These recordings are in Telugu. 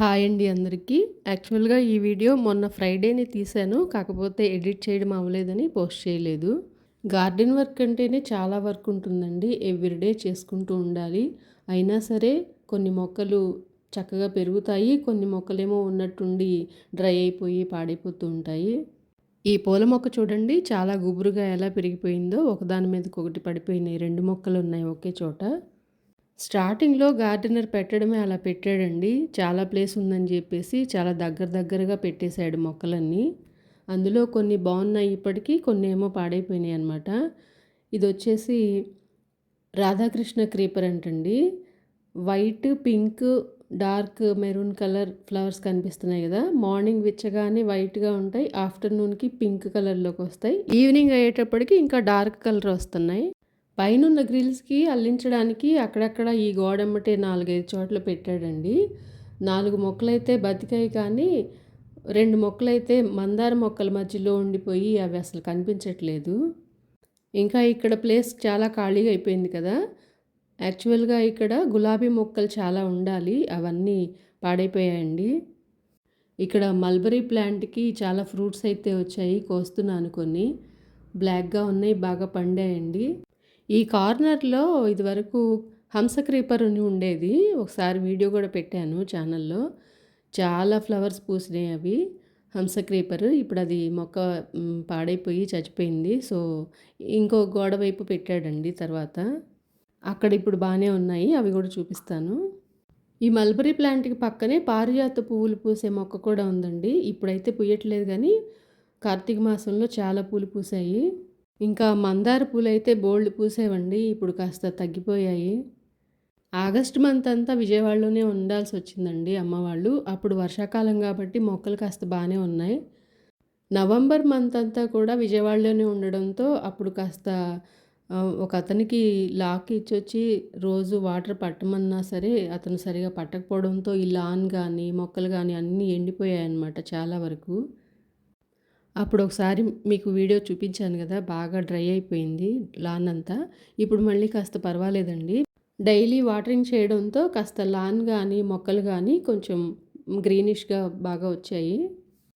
హాయ్ అండి అందరికీ. యాక్చువల్‌గా ఈ వీడియో మొన్న ఫ్రైడేనే తీశాను. కాకపోతే ఎడిట్ చేయడం అవ్వలేదని పోస్ట్ చేయలేదు. గార్డెన్ వర్క్ అంటేనే చాలా వర్క్ ఉంటుందండి. ఎవ్రీడే చేసుకుంటూ ఉండాలి. అయినా సరే కొన్ని మొక్కలు చక్కగా పెరుగుతాయి. కొన్ని మొక్కలేమో ఉన్నట్టుండి డ్రై అయిపోయి పాడైపోతూ ఉంటాయి. ఈ పూల మొక్క చూడండి చాలా గుబురుగా ఎలా పెరిగిపోయిందో. ఒకదాని మీదకొకటి పడిపోయినాయి. 2 మొక్కలున్నాయి ఒకే చోట. స్టార్టింగ్‌లో గార్డెనర్ పెట్టడమే అలా పెట్టాడండి. చాలా ప్లేస్ ఉందని జెప్పేసి చాలా దగ్గరగా పెట్టేశాడు మొక్కలన్నీ. అందులో కొన్ని బావున్నాయి ఇప్పటికి, కొన్నేమో పాడైపోయినాయన్నమాట. ఇదొచ్చేసి రాధాకృష్ణ క్రీపర్ అంటండి. White, pink, dark maroon colour flowers కనిపిస్తున్నాయి గదా! మార్నింగ్ విచ్చగానే వైట్‌గా ఉంటాయి. ఆఫ్టర్‌నూన్‌కి పింక్ కలర్‌లోకొస్తాయి. ఈవినింగ్ అయ్యేటప్పటికి ఇంకా డార్క్ కలర్ వస్తున్నాయి. పైనున్న గ్రిల్స్‌కి అల్లించడానికి అక్కడక్కడ ఈ గోడెమ్మటే 4, 5 చోట్ల పెట్టాడండి. 4 మొక్కలైతే బతికాయి కానీ 2 మొక్కలైతే మందార మొక్కల మధ్యలో ఉండిపోయి అవి అసలు కనిపించట్లేదు. ఇంకా ఇక్కడ ప్లేస్ చాలా ఖాళీగా అయిపోయింది కదా! యాక్చువల్‌గా ఇక్కడ గులాబీ మొక్కలు చాలా ఉండాలి. అవన్నీ పాడైపోయాయండి. ఇక్కడ మల్బరీ ప్లాంట్‌కి చాలా ఫ్రూట్స్ అయితే వచ్చాయి. కోస్తున్నాను కొన్ని. బ్లాక్‌గా ఉన్నాయి. బాగా పండాయండి. ఈ కార్నర్‌లో ఇదివరకు హంస క్రీపర్ అని ఉండేది. ఒకసారి వీడియో కూడా పెట్టాను ఛానల్‌లో. చాలా ఫ్లవర్స్ పూసినాయి అవి. హంస క్రీపర్. ఇప్పుడు అది మొక్క పాడైపోయి చచ్చిపోయింది. సో, ఇంకో గోడ వైపు పెట్టాడండి తర్వాత. అక్కడ ఇప్పుడు బానే ఉన్నాయి. అవి కూడా చూపిస్తాను. ఈ మల్బరీ ప్లాంట్‌కి పక్కనే పారిజాత పువ్వులు పూసే మొక్క కూడా ఉందండి. ఇప్పుడైతే పూయట్లేదు గానీ, కార్తీక మాసంలో చాలా పూలు పూసాయి. ఇంకా మందార పూలైతే బోలెడు పూసేవండి. ఇప్పుడు కాస్త తగ్గిపోయాయి. ఆగస్ట్ మంత్ అంతా విజయవాడలోనే ఉండాల్సొచ్చిందండి అమ్మ వాళ్ళు. అప్పుడు వర్షాకాలం కాబట్టి మొక్కలు కాస్త బానే ఉన్నాయి. నవంబర్ మంత్ అంతా కూడా విజయవాడలోనే ఉండడంతో అప్పుడు కాస్త ఒకతనికి లాక్ ఇచ్చొచ్చి రోజు వాటర్ పట్టమన్నా సరే అతను సరిగ్గా పట్టకపోవడంతో ఈ లాన్ గానీ, మొక్కలు గానీ అన్నీ ఎండిపోయాయన్నమాట చాలా వరకు. అప్పుడు ఒకసారి మీకు వీడియో చూపించాను కదా! బాగా డ్రై అయిపోయింది లాన్ అంతా. ఇప్పుడు మళ్ళీ కాస్త పర్వాలేదండి. డైలీ వాటరింగ్ చేయడంతో కాస్త లాన్ గానీ, మొక్కలు గానీ కొంచెం గ్రీనిష్‌గా బాగా వచ్చాయి.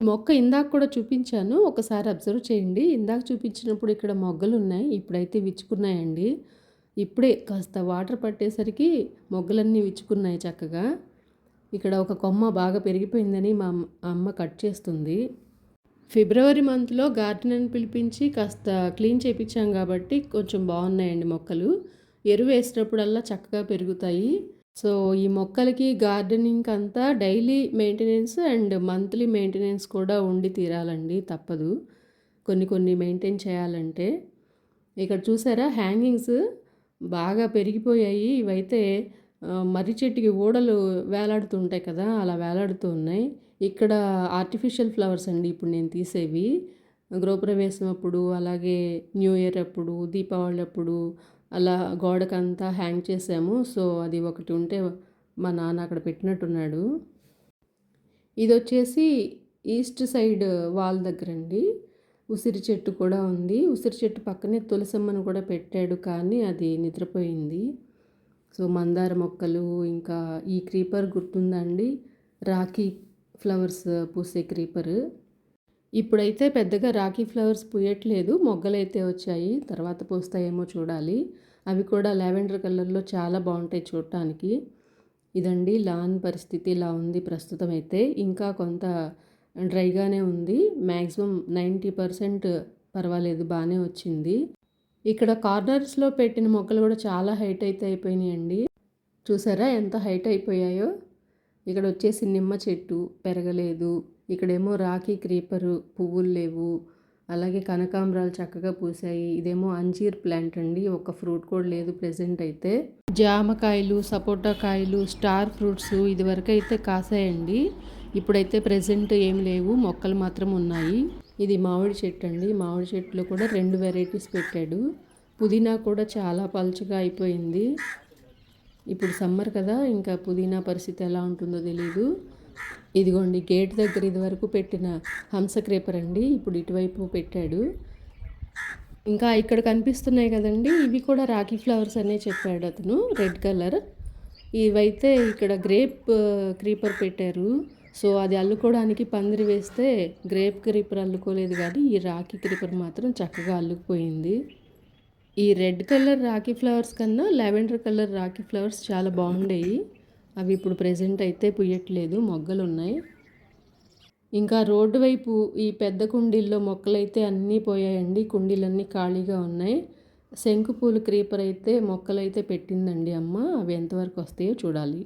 మొక్క ఇందాక కూడా చూపించాను. ఒకసారి అబ్జర్వ్ చేయండి. ఇందాక చూపించినప్పుడు ఇక్కడ మొగ్గలున్నాయి. ఇప్పుడైతే విచ్చుకున్నాయండి. ఇప్పుడే కాస్త వాటర్ పట్టేసరికి మొగ్గలన్నీ విచ్చుకున్నాయి చక్కగా. ఇక్కడ ఒక కొమ్మ బాగా పెరిగిపోయిందని మా అమ్మ కట్ చేస్తుంది. ఫిబ్రవరి మంత్‌లో గార్డెనర్‌ని పిలిపించి కాస్త క్లీన్ చేపిచ్చాం కాబట్టి కొంచెం బాగున్నాయండి మొక్కలు. ఎరువేసినప్పుడల్లా చక్కగా పెరుగుతాయి. సో, ఈ మొక్కలకి గార్డెనింగ్‌కి అంతా daily maintenance and monthly maintenance కూడా ఉండి తీరాలండి తప్పదు. కొన్ని మెయింటైన్ చేయాలంటే. ఇక్కడ చూసారా హ్యాంగింగ్స్ బాగా పెరిగిపోయాయి. ఇవైతే మర్రి చెట్టుకి ఊడలు వేలాడుతుంటాయి కదా! అలా వేలాడుతూ ఉన్నాయి. ఇక్కడ ఆర్టిఫిషియల్ ఫ్లవర్స్ అండి ఇప్పుడు నేను తీసేవి. గృహప్రవేశం అప్పుడు, అలాగే న్యూ ఇయర్ అప్పుడు, దీపావళి అప్పుడు అలా గోడకంతా హ్యాంగ్ చేసాము. సో, అది ఒకటి ఉంటే మా నాన్న అక్కడ పెట్టినట్టున్నాడు. ఇదొచ్చేసి ఈస్ట్ సైడ్ వాల్ దగ్గరండి. ఉసిరి చెట్టు కూడా ఉంది. ఉసిరి చెట్టు పక్కనే తులసమ్మను కూడా పెట్టాడు కానీ అది నిద్రపోయింది. సో, మందార మొక్కలు ఇంకా ఈ క్రీపర్ గుర్తుందా అండి? రాఖీ ఫ్లవర్స్ పూసే క్రీపర్. ఇప్పుడైతే పెద్దగా రాఖీ ఫ్లవర్స్ పూయట్లేదు. మొగ్గలైతే వచ్చాయి. తర్వాత పూస్తాయేమో చూడాలి. అవి కూడా లావెండర్ కలర్‌లో చాలా బావుంటాయి చూడటానికి. ఇదండి లాన్ పరిస్థితి ఇలా ఉంది ప్రస్తుతం అయితే. ఇంకా కొంత డ్రైగానే ఉంది. మాక్సిమం 90% పర్వాలేదు బానే వచ్చింది. ఇక్కడ కార్నర్స్‌లో పెట్టిన మొక్కలు కూడా చాలా హైట్ అయితే అయిపోయినాయండి. చూసారా ఎంత హైట్ అయిపోయాయో? ఇక్కడ వచ్చేసి నిమ్మ చెట్టు పెరగలేదు. ఇక్కడేమో రాఖీ క్రీపరు పువ్వులు లేవు. అలాగే కనకాంబరాలు చక్కగా పూసాయి. ఇదేమో అంజీర్ ప్లాంట్ అండి. ఒక ఫ్రూట్ కూడా లేదు ప్రెజెంట్ అయితే. జామకాయలు, సపోటా కాయలు, స్టార్ ఫ్రూట్స్ ఇదివరకైతే కాసాయండి. ఇప్పుడైతే ప్రెజెంట్ ఏం లేవు. మొక్కలు మాత్రం ఉన్నాయి. ఇది మామిడి చెట్టు అండి. మామిడి చెట్టులో కూడా 2 వెరైటీస్ పెట్టాడు. పుదీనా కూడా చాలా పలుచగా అయిపోయింది. ఇప్పుడు సమ్మర్ కదా! ఇంకా పుదీనా పరిస్థితి ఎలా ఉంటుందో తెలీదు. ఇదిగోండి గేట్ దగ్గర ఇదివరకు పెట్టిన హంస క్రీపర్ అండి. ఇప్పుడు ఇటువైపు పెట్టాడు. ఇంకా ఇక్కడ కనిపిస్తున్నాయి కదండీ! ఇవి కూడా రాఖీ ఫ్లవర్స్ అనే చెప్పాడు అతను. Red colour. ఇవైతే ఇక్కడ గ్రేప్ క్రీపర్ పెట్టారు. సో, అది అల్లుకోవడానికి పందిరి వేస్తే గ్రేప్ క్రీపర్ అల్లుకోలేదు గానీ, ఈ రాఖీ క్రీపర్ మాత్రం చక్కగా అల్లుకుపోయింది. ఈ రెడ్ కలర్ రాఖీ ఫ్లవర్స్ కన్నా లావెండర్ కలర్ రాఖీ ఫ్లవర్స్ చాలా బాగుండేవి. అవి ఇప్పుడు ప్రెజెంట్ అయితే పుయ్యట్లేదు, మొగ్గలున్నాయి. ఇంకా రోడ్డు వైపు ఈ పెద్ద కుండీల్లో మొక్కలైతే అన్నీ పోయాయండి. కుండీలన్నీ ఖాళీగా ఉన్నాయి. శంకుపూలు క్రీపర్ అయితే మొక్కలైతే పెట్టిందండి అమ్మ. అవి ఎంతవరకు వస్తాయో చూడాలి.